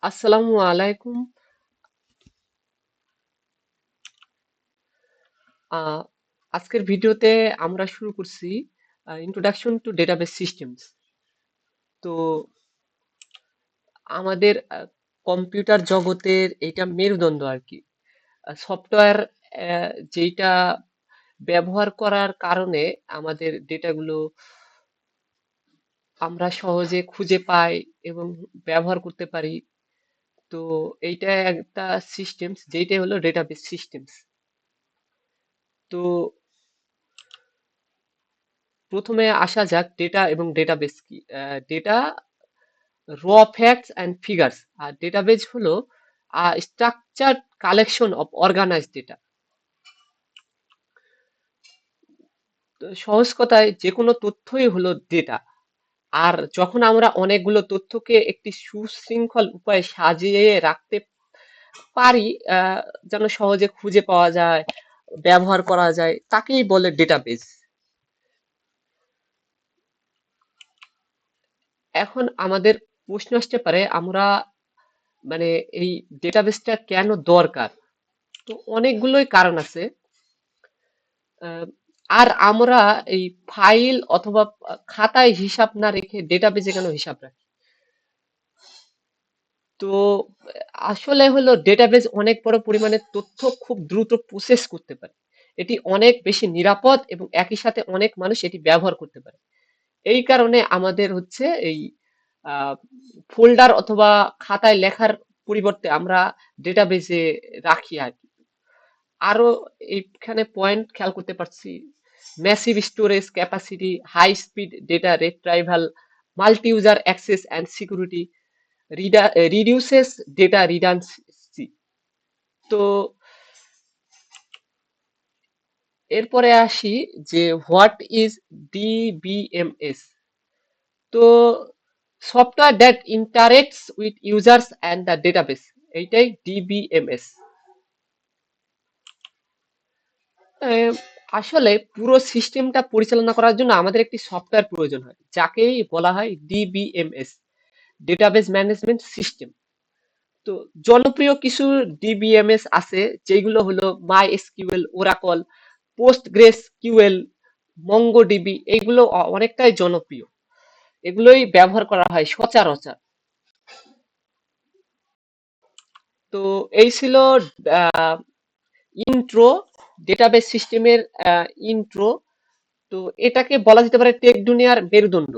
আসসালামু আলাইকুম। আহ, আজকের ভিডিওতে আমরা শুরু করছি ইন্ট্রোডাকশন টু ডেটাবেস সিস্টেমস। তো আমাদের কম্পিউটার জগতের এটা মেরুদণ্ড আর কি। সফটওয়্যার যেটা ব্যবহার করার কারণে আমাদের ডেটাগুলো আমরা সহজে খুঁজে পাই এবং ব্যবহার করতে পারি। তো এইটা একটা সিস্টেমস, যেটা হলো ডেটাবেস সিস্টেমস। তো প্রথমে আসা যাক ডেটা এবং ডেটাবেস কি। Data are facts and figures, আর ডেটাবেজ হলো structured collection of organized data. সহজ কথায় যে কোনো তথ্যই হলো ডেটা। আর যখন আমরা অনেকগুলো তথ্যকে একটি সুশৃঙ্খল উপায়ে সাজিয়ে রাখতে পারি, আহ, যেন সহজে খুঁজে পাওয়া যায়, ব্যবহার করা যায়, তাকেই বলে ডেটাবেজ। এখন আমাদের প্রশ্ন আসতে পারে, আমরা মানে এই ডেটাবেসটা কেন দরকার? তো অনেকগুলোই কারণ আছে। আহ, আর আমরা এই ফাইল অথবা খাতায় হিসাব না রেখে ডেটাবেজে কেন হিসাব রাখি? তো আসলে হলো ডেটাবেজ অনেক বড় পরিমাণে তথ্য খুব দ্রুত প্রসেস করতে পারে। এটি অনেক বেশি নিরাপদ এবং একই সাথে অনেক মানুষ এটি ব্যবহার করতে পারে। এই কারণে আমাদের হচ্ছে এই ফোল্ডার অথবা খাতায় লেখার পরিবর্তে আমরা ডেটাবেজে রাখি আর কি। আরো এইখানে পয়েন্ট খেয়াল করতে পারছি: massive storage capacity, high speed data retrieval, multi user access and security, reduces data redundancy. তো এরপরে আসি যে হোয়াট ইজ ডিবিএমএস। তো software that interacts with users and the database, এইটাই ডিবিএমএস। আহ, আসলে পুরো সিস্টেমটা পরিচালনা করার জন্য আমাদের একটি সফটওয়্যার প্রয়োজন হয়, যাকেই বলা হয় ডিবিএমএস, ডেটাবেস ম্যানেজমেন্ট সিস্টেম। তো জনপ্রিয় কিছু ডিবিএমএস আছে, যেগুলো হলো MySQL, Oracle, PostgreSQL, MongoDB. এইগুলো অনেকটাই জনপ্রিয়, এগুলোই ব্যবহার করা হয় সচরাচর। তো এই ছিল ইন্ট্রো, ডেটাবেস সিস্টেমের ইন্ট্রো। তো এটাকে বলা যেতে পারে টেক দুনিয়ার মেরুদণ্ড।